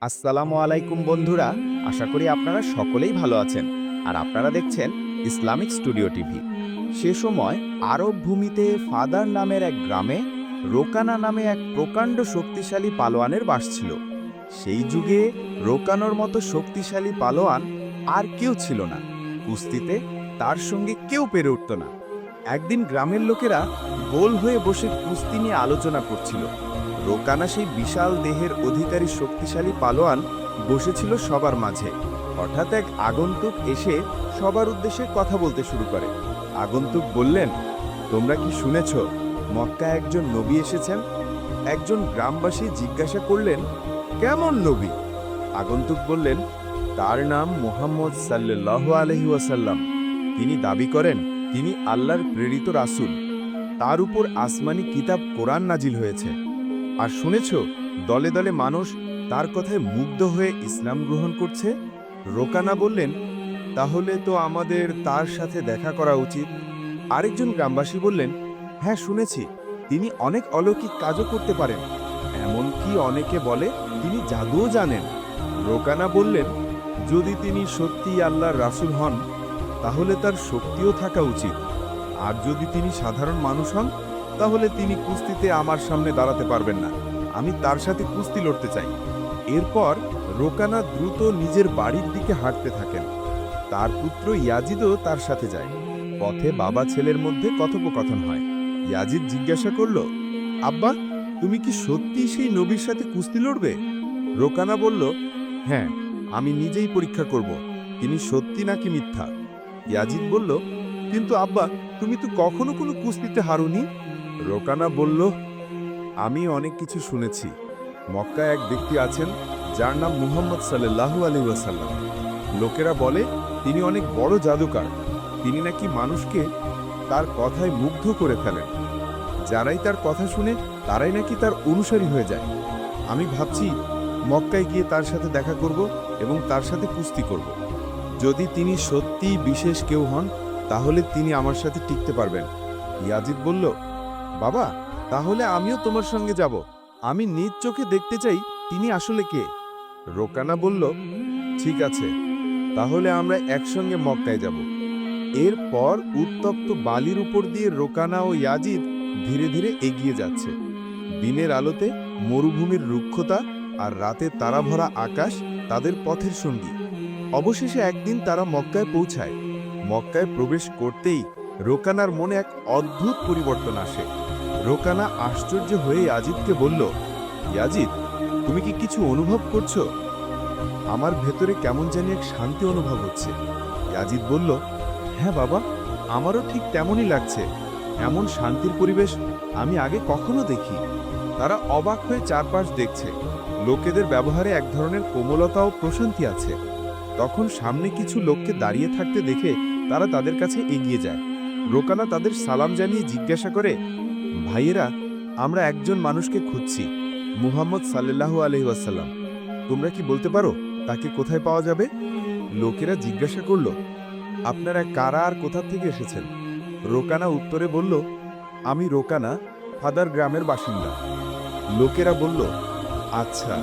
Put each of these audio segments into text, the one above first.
আসসালামু আলাইকুম বন্ধুরা, আশা করি আপনারা সকলেই ভালো আছেন। আর আপনারা দেখছেন ইসলামিক স্টুডিও টিভি। সে সময় আরব ভূমিতে ফাদার নামের এক গ্রামে রোকানা নামে এক প্রকাণ্ড শক্তিশালী পালোয়ানের বাস ছিল। সেই যুগে রোকানোর মতো শক্তিশালী পালোয়ান আর কেউ ছিল না। কুস্তিতে তার সঙ্গে কেউ পেরে উঠত না। একদিন গ্রামের লোকেরা গোল হয়ে বসে কুস্তি নিয়ে আলোচনা করছিল। রোকানা সেই বিশাল দেহের অধিকারী শক্তিশালী পালোয়ান বসেছিল সবার মাঝে। হঠাৎ এক আগন্তুক এসে সবার উদ্দেশ্যে কথা বলতে শুরু করে। আগন্তুক বললেন, তোমরা কি শুনেছ মক্কায় একজন নবী এসেছেন? একজন গ্রামবাসী জিজ্ঞাসা করলেন, কেমন নবী? আগন্তুক বললেন, তার নাম মুহাম্মদ সাল্লাল্লাহু আলাইহি ওয়াসাল্লাম। তিনি দাবি করেন তিনি আল্লাহর প্রেরিত রাসূল। তার উপর আসমানি কিতাব কোরআন নাজিল হয়েছে। আর শুনেছ দলে দলে মানুষ তার কথায় মুগ্ধ হয়ে ইসলাম গ্রহণ করছে। রোকানা বললেন, তাহলে তো আমাদের তার সাথে দেখা করা উচিত। আরেকজন গ্রামবাসী বললেন, হ্যাঁ শুনেছি তিনি অনেক অলৌকিক কাজও করতে পারেন, এমনকি অনেকে বলে তিনি জাদুও জানেন। রোকানা বললেন, যদি তিনি সত্যিই আল্লাহর রাসূল হন তাহলে তার শক্তিও থাকা উচিত। আর যদি তিনি সাধারণ মানুষ হন তাহলে তিনি কুস্তিতে আমার সামনে দাঁড়াতে পারবেন না। আমি তার সাথে কুস্তি লড়তে চাই। এরপর রোকানা দ্রুত নিজের বাড়ির দিকে হাঁটতে থাকেন। তার পুত্র ইয়াজিদও তার সাথে যায়। পথে বাবা ছেলের মধ্যে কথোপকথন হয়। ইয়াজিদ জিজ্ঞাসা করল, আব্বা, তুমি কি সত্যি সেই নবীর সাথে কুস্তি লড়বে? রোকানা বলল, হ্যাঁ, আমি নিজেই পরীক্ষা করব তিনি সত্যি নাকি মিথ্যা। ইয়াজিদ বলল, কিন্তু আব্বা, তুমি তো কখনো কোনো কুস্তিতে হারোনি। রোকানা বলল, আমি অনেক কিছু শুনেছি। মক্কায় এক ব্যক্তি আছেন যার নাম মুহাম্মদ সাল্লাল্লাহু আলাইহি ওয়াসাল্লাম। লোকেরা বলে তিনি অনেক বড় জাদুকর। তিনি নাকি মানুষকে তার কথায় মুগ্ধ করে ফেলেন। যারাই তার কথা শুনে তারাই নাকি তার অনুসারী হয়ে যায়। আমি ভাবছি মক্কায় গিয়ে তার সাথে দেখা করব এবং তার সাথে কুস্তি করব। যদি তিনি সত্যিই বিশেষ কেউ হন তাহলে তিনি আমার সাথে টিকতে পারবেন। ইয়াজিদ বলল, বাবা, তাহলে আমিও তোমার সঙ্গে যাব। আমি নিজ চোখে দেখতে চাই তিনি আসলে কে। রোকানা বলল, ঠিক আছে, তাহলে আমরা একসঙ্গে মক্কায় যাব। এরপর উত্তপ্ত বালির উপর দিয়ে রোকানা ও ইয়াজিদ ধীরে ধীরে এগিয়ে যাচ্ছে। দিনের আলোতে মরুভূমির রুক্ষতা আর রাতে তারাভরা আকাশ তাদের পথের সঙ্গী। অবশেষে একদিন তারা মক্কায় পৌঁছায়। মক্কায় প্রবেশ করতেই রোকানার মনে এক অদ্ভুত পরিবর্তন আসে। রোকানা আশ্চর্য হয়ে ইয়াজিদকে বলল, ইয়াজিদ, তুমি কি কিছু অনুভব করছো? আমার ভেতরে কেমন জানি এক শান্তি অনুভব হচ্ছে। ইয়াজিদ বলল, হ্যাঁ বাবা, আমারও ঠিক তেমনই লাগছে। এমন শান্তির পরিবেশ আমি আগে কখনো দেখি। তারা অবাক হয়ে চারপাশ দেখছে। লোকেদের ব্যবহারে এক ধরনের কোমলতা ও প্রশান্তি আছে। তখন সামনে কিছু লোককে দাঁড়িয়ে থাকতে দেখে তারা তাদের কাছে এগিয়ে যায়। রোকানা তাদের সালাম জানিয়ে জিজ্ঞাসা করে, ভাইয়েরা, আমরা একজন মানুষকে খুঁজছি, মুহাম্মদ সাল্লাল্লাহু আলাইহি ওয়াসাল্লাম। তোমরা কি বলতে পারো তাকে কোথায় পাওয়া যাবে? লোকেরা জিজ্ঞাসা করল, আপনারা কারা আর কোথা থেকে এসেছেন? রোকানা উত্তরে বলল, আমি রোকানা, ফাদার গ্রামের বাসিন্দা। লোকেরা বলল, আচ্ছা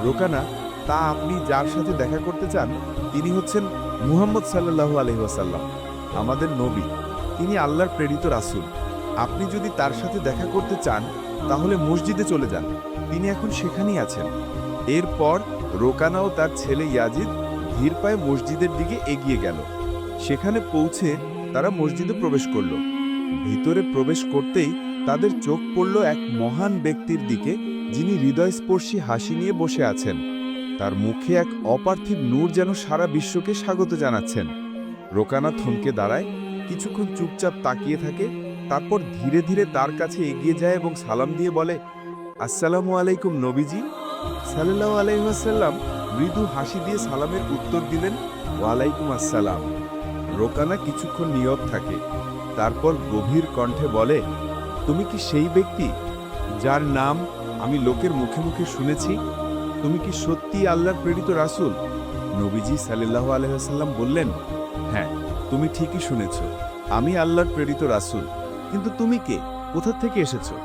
রোকানা, তা আপনি যার সাথে দেখা করতে চান তিনি হচ্ছেন মুহাম্মদ সাল্লাল্লাহু আলাইহি ওয়াসাল্লাম, আমাদের নবী। তিনি আল্লাহর প্রেরিত রাসূল। আপনি যদি তার সাথে দেখা করতে চান তাহলে মসজিদে চলে যান, তিনি এখন সেখানেই আছেন। এরপর রোকানা ও তার ছেলে ইয়াজিদ ধীর পায়ে মসজিদের দিকে এগিয়ে গেল। সেখানে পৌঁছে তারা মসজিদে প্রবেশ করল। ভিতরে প্রবেশ করতেই তাদের চোখ পড়ল এক মহান ব্যক্তির দিকে, যিনি হৃদয়স্পর্শী হাসি নিয়ে বসে আছেন। তার মুখে এক অপার্থিব নূর যেন সারা বিশ্বকে স্বাগত জানাচ্ছেন। রোকানা থমকে দাঁড়ায়, কিছুক্ষণ চুপচাপ তাকিয়ে থাকে, তারপর ধীরে ধীরে তার কাছে এগিয়ে যায় এবং সালাম দিয়ে বলে, আসসালামু আলাইকুম নবীজি। সাল্লাল্লাহু আলাইহি ওয়াসাল্লাম মৃদু হাসি দিয়ে সালামের উত্তর দিলেন, ওয়ালাইকুম আসসালাম। রোকানা কিছুক্ষণ নীরব থাকে, তারপর গভীর কণ্ঠে বলে, তুমি কি সেই ব্যক্তি যার নাম আমি লোকের মুখে মুখে শুনেছি? তুমি কি সত্যি আল্লাহর প্রেরিত রাসূল? নবীজি সাল্লাল্লাহু আলাইহি ওয়াসাল্লাম বললেন, হ্যাঁ, তুমি ঠিকই শুনেছ, আমি আল্লাহর প্রেরিত রাসূল। কিন্তু তুমি কে? কোথা থেকে এসেছো?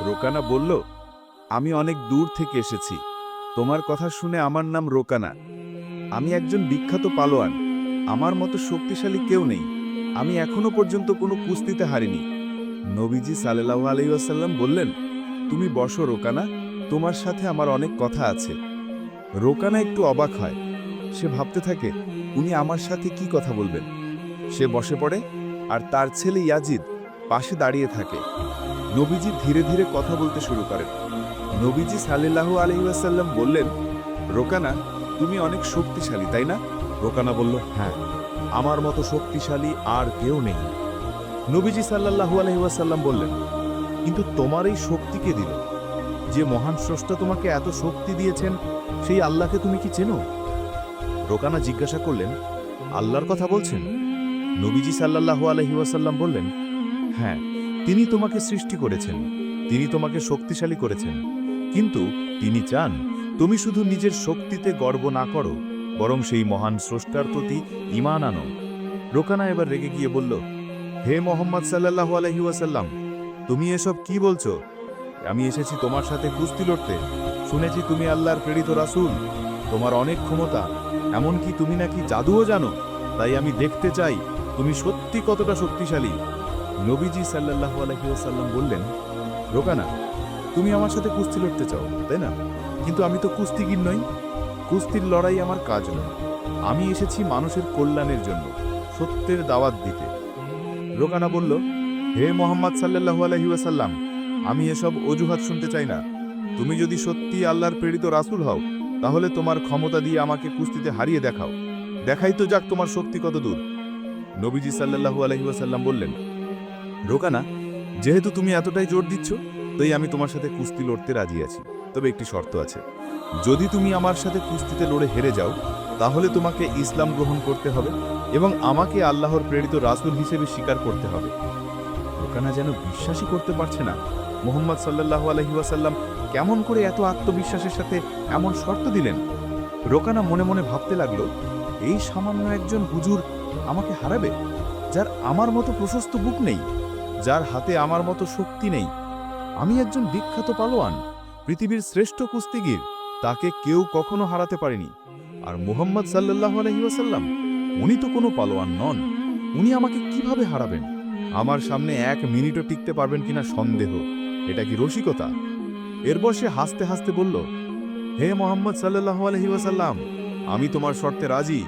রোকানা বলল, আমি অনেক দূর থেকে এসেছি। তোমার কথা শুনে আমার নাম রোকানা। আমি একজন বিখ্যাত পালোয়ান। আমার মতো শক্তিশালী কেউ নেই। আমি এখনো পর্যন্ত কোনো কুস্তিতে হারিনি। নবীজি সাল্লাল্লাহু আলাইহি ওয়াসাল্লাম বললেন, তুমি বসো রোকানা, তোমার সাথে আমার অনেক কথা আছে। রোকানা একটু অবাক হয়। সে ভাবতে থাকে, উনি আমার সাথে কি কথা বলবেন। সে বসে পড়ে আর তার ছেলে ইয়াজিদ পাশে দাঁড়িয়ে থাকে। নবীজি ধীরে ধীরে কথা বলতে শুরু করেন। নবীজি সাল্লাল্লাহু আলাইহি ওয়াসাল্লাম বললেন, রোকানা, তুমি অনেক শক্তিশালী, তাই না? রোকানা বলল, হ্যাঁ, আমার মতো শক্তিশালী আর কেউ নেই। নবীজি সাল্লাল্লাহু আলাইহি ওয়াসাল্লাম বললেন, কিন্তু তোমার এই শক্তি কে দিল? যে মহান স্রষ্টা তোমাকে এত শক্তি দিয়েছেন, সেই আল্লাহকে তুমি কি চেনো? রোকানা জিজ্ঞাসা করলেন, আল্লাহর কথা বলছেন? নবীজি সাল্লাল্লাহু আলাইহি ওয়াসাল্লাম বললেন, হ্যাঁ, তিনি তোমাকে সৃষ্টি করেছেন, তিনি তোমাকে শক্তিশালী করেছেন, কিন্তু তিনি চান তুমি শুধু নিজের শক্তিতে গর্ব না করো, বরং সেই মহান স্রষ্টার প্রতি ঈমান আনো। রোকানা এবার রেগে গিয়ে বলল, হে মোহাম্মদ সাল্লাল্লাহু আলাইহি ওয়াসাল্লাম, তুমি এসব কি বলছো? আমি এসেছি তোমার সাথে কুস্তি লড়তে। শুনেছি তুমি আল্লাহর প্রেরিত রাসূল, তোমার অনেক ক্ষমতা, এমনকি তুমি নাকি জাদুও জানো। তাই আমি দেখতে চাই তুমি সত্যি কতটা শক্তিশালী। নবীজি সাল্লাল্লাহু আলাইহি ওয়াসাল্লাম বললেন, রোকানা, তুমি আমার সাথে কুস্তি লড়তে চাও, তাই না? কিন্তু আমি তো কুস্তিগীর নই। কুস্তির লড়াই আমার কাজ নয়। আমি এসেছি মানুষের কল্যাণের জন্য, সত্যের দাওয়াত দিতে। রোকানা বলল, হে মোহাম্মদ সাল্লাল্লাহু আলাইহি ওয়াসাল্লাম, আমি এসব অজুহাত শুনতে চাই না। তুমি যদি সত্যি আল্লাহর প্রেরিত রাসূল হও, তাহলে তোমার ক্ষমতা দিয়ে আমাকে কুস্তিতে হারিয়ে দেখাও। দেখাই তো যাক তোমার শক্তি কত দূর। নবীজি সাল্লাল্লাহু আলাইহি ওয়াসাল্লাম বললেন, রোকানা, যেহেতু তুমি এতটাই জোর দিচ্ছ, তাই আমি তোমার সাথে কুস্তি লড়তে রাজি আছি। তবে একটি শর্ত আছে। যদি তুমি আমার সাথে কুস্তিতে লড়ে হেরে যাও, তাহলে তোমাকে ইসলাম গ্রহণ করতে হবে এবং আমাকে আল্লাহর প্রেরিত রাসূল হিসেবে স্বীকার করতে হবে। রোকানা যেন বিশ্বাসই করতে পারছে না, মুহাম্মদ সাল্লাল্লাহু আলাইহি ওয়াসাল্লাম কেমন করে এত আত্মবিশ্বাসের সাথে এমন শর্ত দিলেন। রোকানা মনে মনে ভাবতে লাগলো, এই সামান্য একজন হুজুর আমাকে হারাবে, যার আমার মতো প্রশস্ত বুক নেই, যার হাতে আমার মতো শক্তি নেই। আমি একজন বিখ্যাত পালোয়ান, পৃথিবীর শ্রেষ্ঠ কুস্তিগীর, তাকে কেউ কখনো হারাতে পারেনি। আর মুহাম্মদ সাল্লাল্লাহু আলাইহি ওয়াসাল্লাম, উনি তো কোনো পালোয়ান নন, উনি আমাকে কিভাবে হারাবেন? আমার সামনে এক মিনিটও টিকতে পারবেন কিনা সন্দেহ। এটা কি রসিকতা? এরপর সে হাসতে হাসতে বলল, হে মোহাম্মদ সাল্লাল্লাহু আলাইহি ওয়াসাল্লাম, আমি তোমার শর্তে রাজি।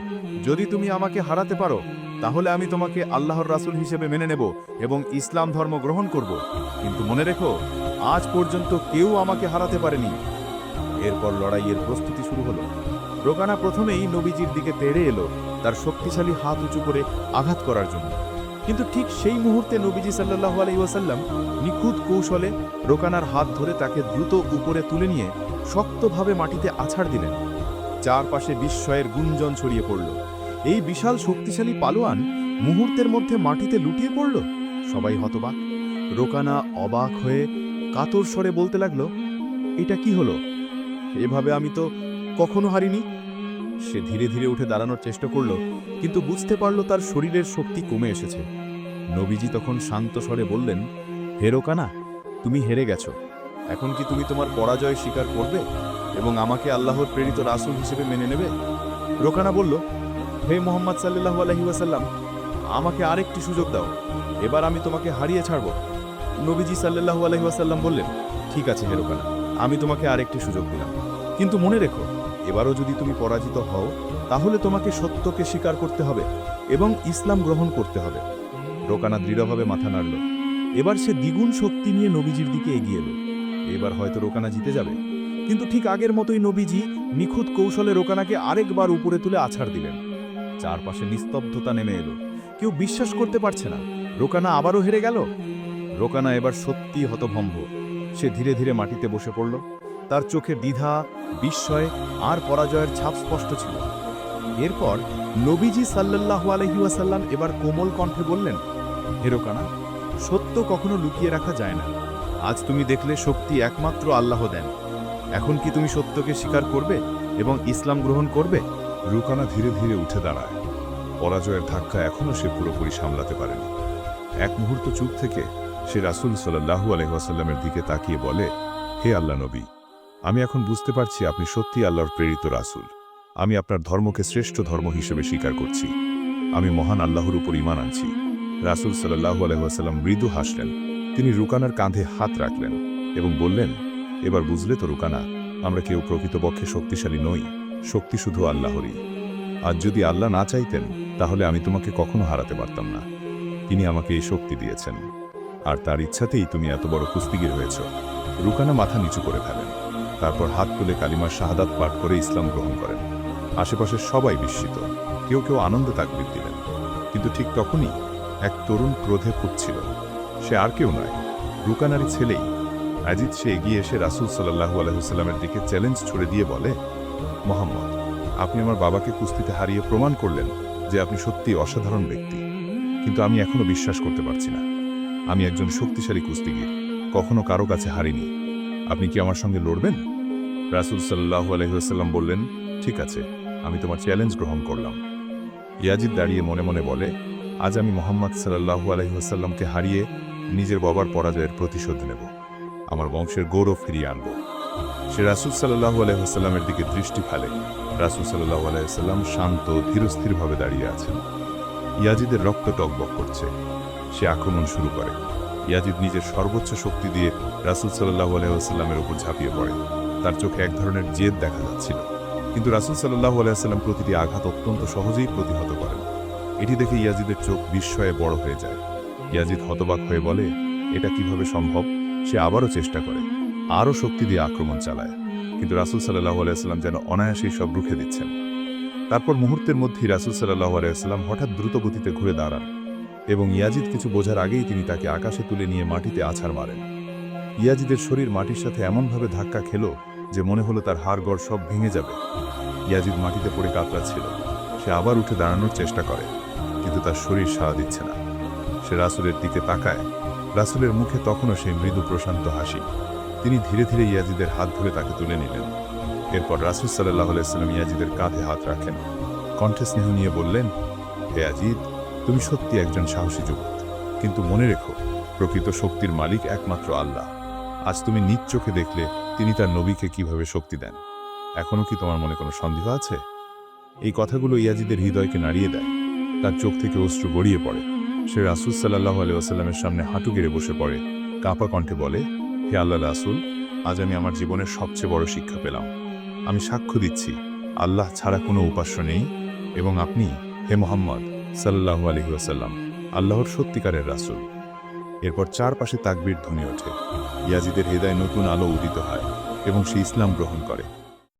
যদি তুমি আমাকে হারাতে পারো, তাহলে আমি তোমাকে আল্লাহর রাসূল হিসেবে মেনে নেব এবং ইসলাম ধর্ম গ্রহণ করব। কিন্তু মনে রেখো, আজ পর্যন্ত কেউ আমাকে হারাতে পারেনি। এরপর লড়াইয়ের প্রস্তুতি শুরু হলো। রোকানা প্রথমেই নবীজির দিকে তেড়ে এলো, তার শক্তিশালী হাত উঁচু করে আঘাত করার জন্য। কিন্তু ঠিক সেই মুহূর্তে নবীজি সাল্লাল্লাহু আলাইহি ওয়াসাল্লাম নিখুঁত কৌশলে রোকানার হাত ধরে তাকে দ্রুত উপরে তুলে নিয়ে শক্তভাবে মাটিতে আছাড় দিলেন। চারপাশে বিস্ময়ের গুঞ্জন ছড়িয়ে পড়ল। এই বিশাল শক্তিশালী পালোয়ান মুহূর্তের মধ্যে মাটিতে লুটিয়ে পড়ল। সবাই হতবাক। রোকানা অবাক হয়ে কাতর স্বরে বলতে লাগলো, এটা কি হলো? এভাবে আমি তো কখনো হারিনি। সে ধীরে ধীরে উঠে দাঁড়ানোর চেষ্টা করল, কিন্তু বুঝতে পারল তার শরীরের শক্তি কমে এসেছে। নবীজি তখন শান্ত স্বরে বললেন, হে রোকানা, তুমি হেরে গেছো। এখন কি তুমি তোমার পরাজয় স্বীকার করবে এবং আমাকে আল্লাহর প্রেরিত রাসূল হিসেবে মেনে নেবে? রোকানা বলল, হে মোহাম্মদ সাল্লাল্লাহু আলাইহি ওয়াসাল্লাম, আমাকে আরেকটি সুযোগ দাও, এবার আমি তোমাকে হারিয়ে ছাড়ব। নবীজি সাল্লাল্লাহু আলাইহি ওয়াসাল্লাম বললেন, ঠিক আছে হে রোকানা, আমি তোমাকে আরেকটি সুযোগ দিলাম, কিন্তু মনে রেখো, এবারও যদি তুমি পরাজিত হও, তাহলে তোমাকে সত্যকে স্বীকার করতে হবে এবং ইসলাম গ্রহণ করতে হবে। রোকানা দৃঢ়ভাবে মাথা নাড়ল। এবার সে দ্বিগুণ শক্তি নিয়ে নবীজির দিকে এগিয়ে এলো। এবার হয়তো রোকানা জিতে যাবে, কিন্তু ঠিক আগের মতোই নবীজি নিখুঁত কৌশলে রোকানাকে আরেকবার উপরে তুলে আছাড় দিলেন। চারপাশে নিস্তব্ধতা নেমে এলো। কেউ বিশ্বাস করতে পারছে না, রোকানা আবারও হেরে গেল। রোকানা এবার সত্যিই হতভম্ব। সে ধীরে ধীরে মাটিতে বসে পড়ল। তার চোখে দ্বিধা, বিস্ময় আর পরাজয়ের ছাপ স্পষ্ট ছিল। এরপর নবীজি সাল্লাল্লাহু আলাইহি ওয়াসাল্লাম এবার কোমল কণ্ঠে বললেন, হে রোকানা, সত্য কখনো লুকিয়ে রাখা যায় না। আজ তুমি দেখলে শক্তি একমাত্র আল্লাহ দেন। এখন কি তুমি সত্যকে স্বীকার করবে এবং ইসলাম গ্রহণ করবে? রোকানা ধীরে ধীরে উঠে দাঁড়ায়। পরাজয়ের ধাক্কা এখনও সে পুরোপুরি সামলাতে পারেনি। এক মুহূর্ত চুপ থেকে সে রাসূল সাল্লাল্লাহু আলাইহি ওয়াসাল্লামের দিকে তাকিয়ে বলে, হে আল্লাহ নবী, আমি এখন বুঝতে পারছি আপনি সত্যি আল্লাহর প্রেরিত রাসূল। আমি আপনার ধর্মকে শ্রেষ্ঠ ধর্ম হিসেবে স্বীকার করছি। আমি মহান আল্লাহর উপর ঈমান আনছি। রাসূল সাল্লাল্লাহু আলাইহি ওয়াসাল্লাম মৃদু হাসলেন। তিনি রুকানার কাঁধে হাত রাখলেন এবং বললেন, এবার বুঝলে তো রুকানা, আমরা কেউ প্রকৃতপক্ষে শক্তিশালী নই, শক্তি শুধু আল্লাহরই। আজ যদি আল্লাহ না চাইতেন তাহলে আমি তোমাকে কখনো হারাতে পারতাম না। তিনি আমাকে এই শক্তি দিয়েছেন, আর তার ইচ্ছাতেই তুমি এত বড় কুস্তিগীর হয়েছ। রুকানা মাথা নিচু করে ফেলেন, তারপর হাত তুলে কালিমার শাহাদাত পাঠ করে ইসলাম গ্রহণ করেন। আশেপাশের সবাই বিস্মিত, কেউ কেউ আনন্দে তাকবীর দিলেন। কিন্তু ঠিক তখনই এক তরুণ ক্রোধে ফুটছিল। সে আর কেউ নয়, রুকানারই ছেলেই আজিদ। সে এগিয়ে এসে রাসূল সাল্লাল্লাহু আলাইহি ওয়াসাল্লামের দিকে চ্যালেঞ্জ ছুড়ে দিয়ে বলে, মুহাম্মদ, আপনি আমার বাবাকে কুস্তিতে হারিয়ে প্রমাণ করলেন যে আপনি সত্যিই অসাধারণ ব্যক্তি, কিন্তু আমি এখনো বিশ্বাস করতে পারছি না। আমি একজন শক্তিশালী কুস্তিগীর, কখনো কারো কাছে হারিনি। আপনি কি আমার সঙ্গে লড়বেন? রাসূল সাল্লাল্লাহু আলাইহি ওয়াসাল্লাম বললেন, ঠিক আছে, আমি তোমার চ্যালেঞ্জ গ্রহণ করলাম। ইয়াজিদ দাঁড়িয়ে মনে মনে বলে, আজ আমি মুহাম্মদ সাল্লাল্লাহু আলাইহি ওয়াসাল্লামকে হারিয়ে নিজের বাবার পরাজয়ের প্রতিশোধ নেব, আমার বংশের গৌরব ফিরিয়ে আনব। সে রাসূল সাল্লাল্লাহু আলাইহি ওয়াসাল্লামের দিকে দৃষ্টি ফেলে। রাসূল সাল্লাল্লাহু আলাইহি ওয়াসাল্লাম শান্ত ধীরস্থিরভাবে দাঁড়িয়ে আছেন। ইয়াজিদের রক্ত টকবক করছে। সে আক্রমণ শুরু করে। ইয়াজিদ নিজের সর্বোচ্চ শক্তি দিয়ে রাসূল সাল্লাল্লাহু আলাইহি ওয়াসাল্লামের উপর ঝাঁপিয়ে পড়ে। তার চোখে এক ধরনের জেদ দেখা যাচ্ছিল, কিন্তু রাসূল সাল্লাল্লাহু আলাইহি ওয়াসাল্লাম প্রতিটি আঘাত অত্যন্ত সহজেই প্রতিহত করেন। এটি দেখে ইয়াজিদের চোখ বিস্ময়ে বড় হয়ে যায়। ইয়াজিদ হতবাক হয়ে বলে, এটা কিভাবে সম্ভব? সে আবারও চেষ্টা করে, আরও শক্তি দিয়ে আক্রমণ চালায়, কিন্তু রাসূল সাল্লাল্লাহু আলাইহি ওয়াসাল্লাম যেন অনায়াসেই সব রুখে দিচ্ছেন। তারপর মুহূর্তের মধ্যেই রাসূল সাল্লাল্লাহু আলাইহি ওয়াসাল্লাম হঠাৎ দ্রুত গতিতে ঘুরে দাঁড়ান এবং ইয়াজিদ কিছু বোঝার আগেই তিনি তাকে আকাশে তুলে নিয়ে মাটিতে আছাড় মারেন। ইয়াজিদের শরীর মাটির সাথে এমনভাবে ধাক্কা খেল যে মনে হলো তার হাড়গড় সব ভেঙে যাবে। ইয়াজিদ মাটিতে পড়ে কাতরাচ্ছিল। সে আবার উঠে দাঁড়ানোর চেষ্টা করে, কিন্তু তার শরীর সাড়া দিচ্ছে না। সে রাসূলের দিকে তাকায়। রাসূলের মুখে তখনও সেই মৃদু প্রশান্ত হাসি। তিনি ধীরে ধীরে ইয়াজিদের হাত ধরে তাকে তুলে নিলেন। এরপর রাসূল সাল্লাল্লাহু আলাইহি ওয়াসাল্লাম ইয়াজিদের কাঁধে হাত রাখেন। কণ্ঠে স্নেহ নিয়ে বললেন, হে ইয়াজিদ, তুমি সত্যি একজন সাহসী যুবক, কিন্তু মনে রেখো, প্রকৃত শক্তির মালিক একমাত্র আল্লাহ। আজ তুমি নিজ চোখে দেখলে তিনি তার নবীকে কিভাবে শক্তি দেন। এখনও কি তোমার মনে কোনো সন্দেহ আছে? এই কথাগুলো ইয়াজিদের হৃদয়কে নাড়িয়ে দেয়। তার চোখ থেকে অশ্রু গড়িয়ে পড়ে। সে রাসূল সাল্লাল্লাহু আলাইহি ওয়াসাল্লামের সামনে হাঁটু গেড়ে বসে পড়ে। কাঁপা কণ্ঠে বলে, হে আল্লাহর রাসূল, আজ আমি আমার জীবনের সবচেয়ে বড় শিক্ষা পেলাম। আমি সাক্ষ্য দিচ্ছি, আল্লাহ ছাড়া কোনো উপাস্য নেই এবং আপনি, হে মুহাম্মদ সাল্লাল্লাহু আলাইহি ওয়াসাল্লাম, আল্লাহর সত্যিকারের রাসূল। এরপর চারপাশে তাকবীর ধ্বনি ওঠে। ইয়াজিদের হৃদয়ে নতুন আলো উদিত হয় এবং সে ইসলাম গ্রহণ করে।